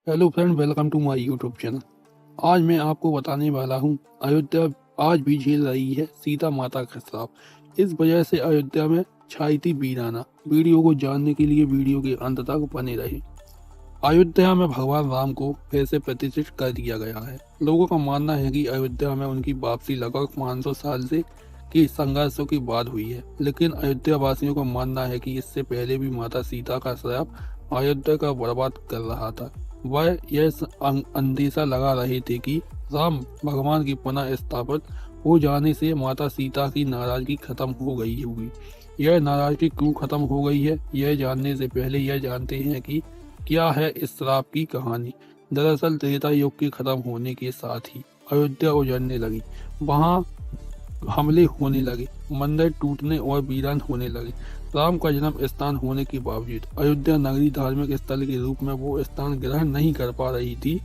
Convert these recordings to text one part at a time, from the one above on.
Hello friend, welcome to my YouTube channel. आज मैं आपको बताने वाला हूँ अयोध्या आज भी झेल रही है सीता माता का श्राप। इस वजह से अयोध्या में छाई थी वीराना। वीडियो को जानने के लिए वीडियो के अंत तक बने रहे। अयोध्या में भगवान राम को फिर से प्रतिष्ठित कर दिया गया है। लोगों का मानना है कि अयोध्या में उनकी वापसी लगभग 500 साल से की संघर्षों की बाद हुई है, लेकिन अयोध्या वासियों का मानना है कि इससे पहले भी माता सीता का श्राप अयोध्या का बर्बाद कर रहा था। वह यह अंदेशा लगा रहे थे कि राम भगवान की पुनः स्थापित हो जाने से माता सीता की नाराजगी खत्म हो गई होगी। यह नाराजगी क्यों खत्म हो गई है, यह जानने से पहले यह जानते हैं कि क्या है इस श्राप की कहानी। दरअसल त्रेता युग के खत्म होने के साथ ही अयोध्या उजड़ने लगी। वहां हमले होने लगे, मंदिर टूटने और वीरान होने लगे। राम का जन्म स्थान होने के बावजूद अयोध्या नगरी धार्मिक स्थल के रूप में वो स्थान ग्रहण नहीं कर पा रही थी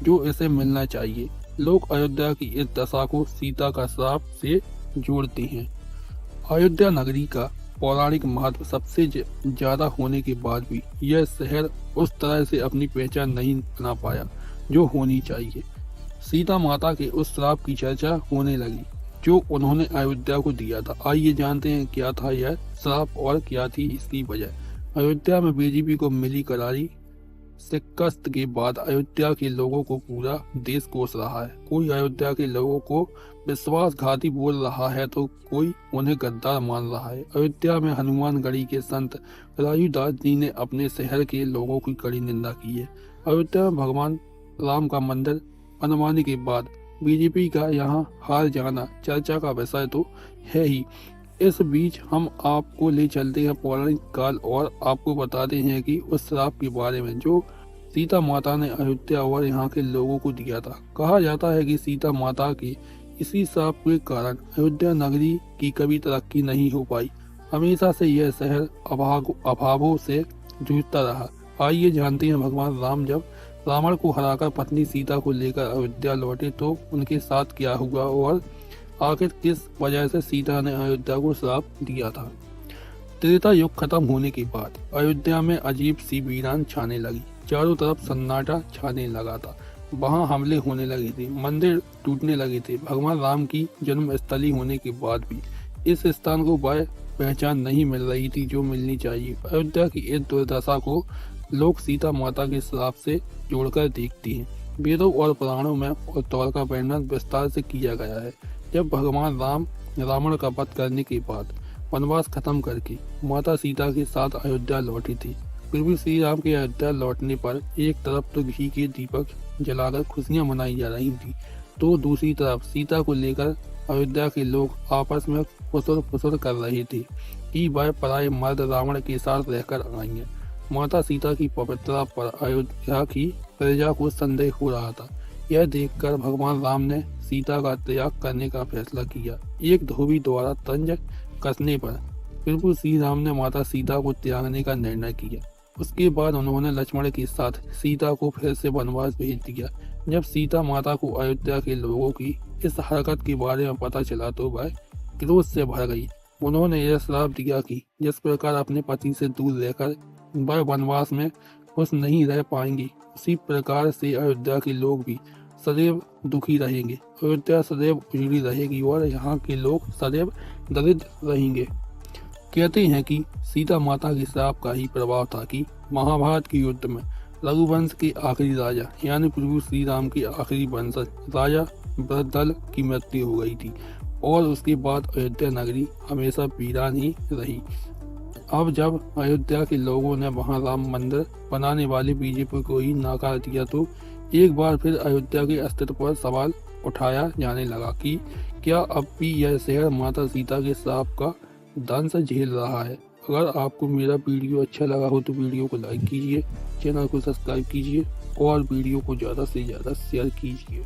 जो इसे मिलना चाहिए। लोग अयोध्या की इस दशा को सीता का श्राप से जोड़ते हैं। अयोध्या नगरी का पौराणिक महत्व सबसे ज्यादा होने के बाद भी यह शहर उस तरह से अपनी पहचान नहीं बना पाया जो होनी चाहिए। सीता माता के उस श्राप की चर्चा होने लगी जो उन्होंने अयोध्या को दिया था। आइए जानते हैं क्या था यह श्राप और क्या थी इसकी वजह। अयोध्या में बीजेपी को मिली करारी शिकस्त के बाद अयोध्या के लोगों को पूरा देश कोस रहा है। कोई अयोध्या के लोगों को विश्वासघाती बोल रहा है तो कोई उन्हें गद्दार मान रहा है। अयोध्या में हनुमानगढ़ी के संत राजूदास जी ने अपने शहर के लोगों की कड़ी निंदा की है। अयोध्या में भगवान राम का मंदिर बनवाने के बाद बीजेपी का यहाँ हार जाना चर्चा का विषय तो है ही। इस बीच हम आपको ले चलते हैं पौराणिक काल और आपको बताते हैं कि उस श्राप के बारे में जो सीता माता ने अयोध्या और यहाँ के लोगों को दिया था। कहा जाता है कि सीता माता के इसी श्राप के कारण अयोध्या नगरी की कभी तरक्की नहीं हो पाई। हमेशा से यह शहर अभावों से जूझता रहा। आइए जानते हैं भगवान राम जब रावण को हराकर पत्नी सीता को लेकर अयोध्या लौटे तो उनके साथ क्या हुआ और आखिर किस वजह से सीता ने अयोध्या को श्राप दिया था। त्रेता युग खत्म होने के बाद अयोध्या में अजीब सी वीरान छाने लगी। चारों तरफ सन्नाटा छाने लगा था। वहां हमले होने लगे थे, मंदिर टूटने लगे थे। भगवान राम की जन्म स्थली होने के बाद भी इस स्थान को वह पहचान नहीं मिल रही थी जो मिलनी चाहिए। अयोध्या की इस दुर्दशा को लोग सीता माता के श्राप से जोड़कर देखती हैं। वेदों और पुराणों में और तौर का वर्णन विस्तार से किया गया है। जब भगवान राम रावण का वध करने के बाद वनवास खत्म करके माता सीता के साथ अयोध्या लौटी थी। फिर भी श्री राम के अयोध्या लौटने पर एक तरफ तो घी के दीपक जलाकर खुशियां मनाई जा रही थी तो दूसरी तरफ सीता को लेकर अयोध्या के लोग आपस में फुसुर कर रहे थे कि वह पराये मर्द रावण के साथ रहकर आएंगे। माता सीता की पवित्रता पर अयोध्या की प्रजा को संदेह हो रहा था। यह देखकर भगवान राम ने सीता का त्याग करने का फैसला किया। एक धोबी द्वारा तंज कसने पर फिर श्री राम ने माता सीता को त्यागने का निर्णय किया। उसके बाद उन्होंने लक्ष्मण के साथ सीता को फिर से वनवास भेज दिया। जब सीता माता को अयोध्या के लोगों की इस हरकत के बारे में पता चला तो वह क्रोध से भर गई। उन्होंने यह श्राप दिया कि जिस प्रकार अपने पति से दूर रहकर वह वनवास में खुश नहीं रह पाएंगे, उसी प्रकार से अयोध्या के लोग भी सदैव दुखी रहेंगे। अयोध्या सदैव उजड़ी रहेगी और यहाँ के लोग सदैव दरिद्र रहेंगे। कहते हैं कि सीता माता के श्राप का ही प्रभाव था कि महाभारत के युद्ध में रघुवंश के आखिरी राजा यानी प्रभु श्री राम के आखिरी वंशज राजा भरतदल की मृत्यु हो गई थी और उसके बाद अयोध्या नगरी हमेशा वीरान ही रही। अब जब अयोध्या के लोगों ने वहां राम मंदिर बनाने वाली बीजेपी को ही नकार दिया तो एक बार फिर अयोध्या के अस्तित्व पर सवाल उठाया जाने लगा कि क्या अब भी यह शहर माता सीता के श्राप का दंश झेल रहा है। अगर आपको मेरा वीडियो अच्छा लगा हो तो वीडियो को लाइक कीजिए, चैनल को सब्सक्राइब कीजिए और वीडियो को ज़्यादा से ज़्यादा शेयर कीजिए।